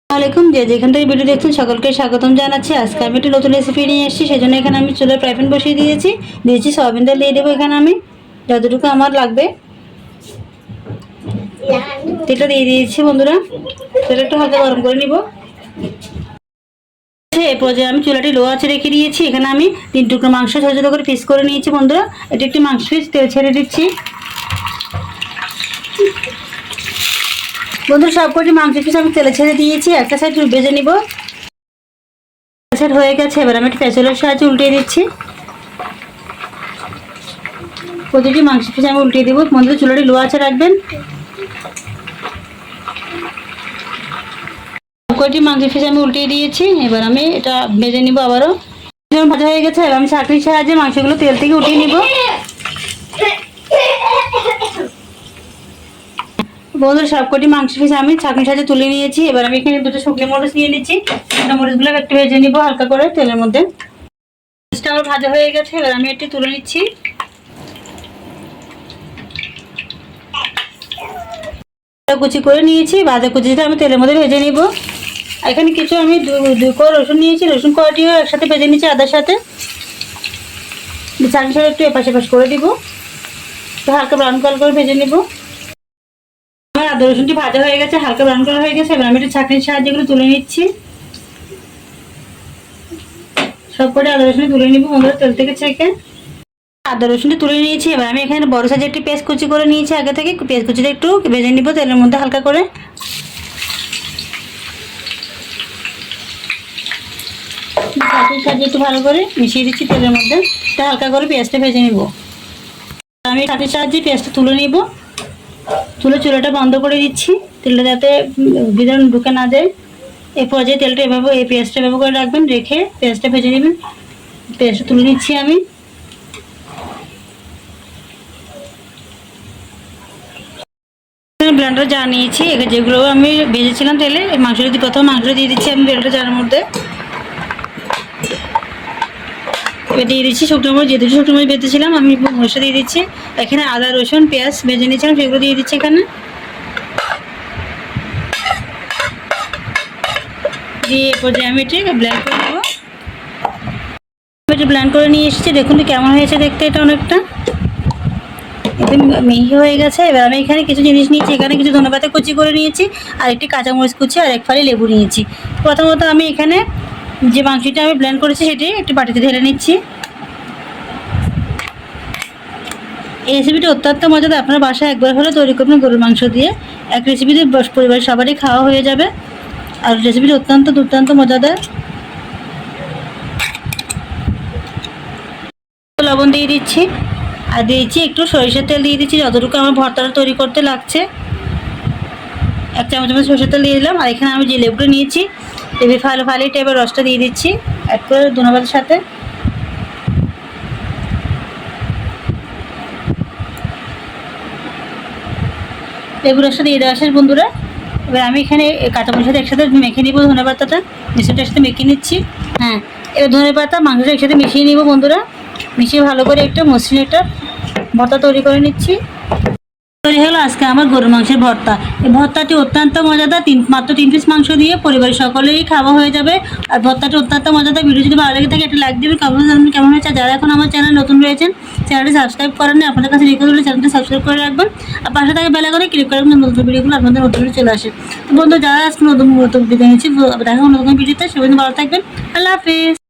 আসসালামাইকুম, যে যেখান থেকে ভিডিও দেখছেন সকলকে স্বাগতম জানাচ্ছি। আজকে আমি একটি নতুন রেসিপি নিয়ে এসেছি, সেজন্য এখানে আমি চুলায় ফ্রাই প্যান বসিয়ে দিয়েছি সয়াবিন তেল দিয়ে দেবো। এখানে আমি যতটুকু আমার লাগবে তেলটা দিয়ে দিয়েছি বন্ধুরা। তেলটা একটু হালকা গরম করে নিব। এই পর্যায়ে আমি চুলাটি লো আঁচে রেখে দিয়েছি। এখানে আমি 3 টুকরো মাংস ছোটো ছোটো করে পিস করে নিয়েছি বন্ধুরা। এটা একটি মাংস পিস তেল ছেড়ে দিচ্ছি বন্ধুরা। সবকটি মাংস পিস আমি তেলে ছেড়ে দিয়েছি। একটা সাইড ভেজে নিব। সাইড হয়ে গেছে, এবার আমি একটু প্যাচেলের সাহায্যে উল্টিয়ে দিচ্ছি। প্রতিটি মাংস পিস আমি উল্টিয়ে দেবো বন্ধুরা। চুলাটি লো আঁচে রাখবেন। কয়টি মাংস পিস আমি উল্টিয়ে দিয়েছি। এবার আমি এটা ভেজে নিব আবারও। ভাজা হয়ে গেছে, এবার আমি ছাঁকনির সাহায্যে মাংসগুলো তেল থেকে উঠিয়ে নিব বন্ধুরা। সবকটি মাংস পিস আমি ছাঁকনির সাহায্যে তুলে নিয়েছি। এবার আমি এখানে দুটো শুকনো মরিচ নিয়ে নিচ্ছি। মরিচগুলো একটু ভেজে নিব হালকা করে তেলের মধ্যে। মরিচটা আমার ভাজা হয়ে গেছে, এবার আমি একটু তুলে নিচ্ছি। কুচি করে নিয়েছি, ভাজা কুচিটা আমি তেলের মধ্যে ভেজে নিব। এখানে কিছু আমি দুই কোয়া রসুন নিয়েছি। রসুন কোয়াটিও একসাথে ভেজে নিচ্ছি আদার সাথে। চাটনি সাথে একটু এপাশ এপাশ করে দিব, একটু হালকা ব্রাউন কালার করে ভেজে নিব। আমার আদা রসুনটি ভাজা হয়ে গেছে, হালকা ব্রাউন কালার হয়ে গেছে। এবার আমি একটু ছাঁকনির সাহায্যে এগুলো তুলে নিচ্ছি। সবকটা আদা রসুন তুলে নিব বন্ধুরা তেল থেকে ছেঁকে। আদা রসুনটি তুলে নিয়েছি। এবার আমি এখানে বড় সাইজের একটি পেঁয়াজ কুচি করে নিয়েছি আগে থেকে। পেঁয়াজ কুচিটা একটু ভেজে নিব তেলের মধ্যে হালকা করে। চাটনির সাহায্যে একটু ভালো করে মিশিয়ে দিচ্ছি তেলের মধ্যে। এটা হালকা করে পেঁয়াজটা ভেজে নিব। আমি চাটনির সাহায্যে পেঁয়াজটা তুলে নিব। চুলাটা বন্ধ করে দিচ্ছি, তেলটা যাতে ভিতরে ঢুকে না যায়। এই পর্যায়ে তেলটা এভাবে এই পেঁয়াজটা এভাবে করে রাখবেন, রেখে পেঁয়াজটা ভেজে নেবেন। পেঁয়াজটা তুলে নিচ্ছি আমি। ব্লেন্ডার জার নিয়েছি, যেগুলো আমি ভেজেছিলাম তেলে। মাংসটা দিয়ে প্রথমে মাংসটা দিয়ে দিচ্ছি আমি ব্লেন্ডার জারের মধ্যে। এবার দিয়ে দিচ্ছি শুকনো মরিচ, যে দুটো শুকনো মরিচ ভেজেছিলাম আমি মরিচটা দিয়ে দিচ্ছি। এখানে আদা রসুন পেঁয়াজ ভেজে নিয়েছিলাম, সেগুলো দিয়ে দিচ্ছি এখানে। দিয়ে এরপর যে আমি এটি ব্লেন্ড করে নেবো। এটি ব্লেন্ড করে নিয়ে এসেছি, দেখুন কেমন হয়েছে দেখতে। এটা অনেকটা একদম মিহি হয়ে গেছে। এবার আমি এখানে কিছু জিনিস নিয়েছি। এখানে কিছু ধনেপাতা কুচি করে নিয়েছি, আর একটি কাঁচামরিচ কুচি, আর এক ফালি লেবু নিয়েছি। প্রথমত আমি এখানে যে মাংসটা আমি ব্লেন্ড করেছি সেটি একটি বাটিতে ঢেলে নিচ্ছি। এই রেসিপিটি অত্যন্ত মজাদার, আপনারা বাসায় একবার হলে তৈরি করবেন গরুর মাংস দিয়ে। এক রেসিপিতে পরিবারের সবারই খাওয়া হয়ে যাবে, আর রেসিপিটি অত্যন্ত দুর্দান্ত মজাদার। লবণ দিয়ে দিচ্ছি, আর দিয়েছি একটু সরিষার তেল দিয়ে দিচ্ছি যতটুকু আমার ভর্তাটা তৈরি করতে লাগছে। 1 চামচ সরিষার তেল দিয়ে দিলাম। আর এখানে আমি যে লেবুটা নিয়েছি, লেবু ফালি টাইপের রসটা দিয়ে দিচ্ছি অ্যাড করে ধনেপাতার সাথে। লেবু রসটা দিয়ে দেওয়া শেষ বন্ধুরা। এবার আমি এখানে কাঁচামরিচের সাথে একসাথে মেখে নিব। ধনেপাতাটা মিশ্রণটা একসাথে মেখে নিচ্ছি। হ্যাঁ, এবার ধনেপাতা মাংসটা একসাথে মিশিয়ে নিব বন্ধুরা। মিশিয়ে ভালো করে একটা মসৃণ একটা ভর্তা তৈরি করে নিচ্ছি। তৈরি হলো আজকে আমার গরুর মাংসের ভর্তা। এই ভর্তাটি অত্যন্ত মজাদার। মাত্র 3 পিস মাংস দিয়ে পরিবারের সকলেই খাওয়া হয়ে যাবে। আর ভর্তাটি অত্যন্ত মজাদার। ভিডিও যদি ভালো লেগে থাকে একটা লাইক দেবেন, কমেন্ট জানাবেন কেমন হয়েছে। যারা এখন আমার চ্যানেল নতুন রয়েছেন, চ্যানেলটি সাবস্ক্রাইব করেন না, আপনাদের কাছে রিকোয়েস্ট হলে চ্যানেলটি সাবস্ক্রাইব করে রাখবেন। আর পাশে থাকে বেল আইকনে ক্লিক করে রাখবেন, নতুন ভিডিওগুলো আপনাদের নতুন চলে আসে। তো বন্ধু, যারা আজকে নতুন ভিডিও নিচ্ছি, দেখা নতুন ভিডিওতে। সবাই ভালো থাকবেন। আল্লাহ হাফেজ।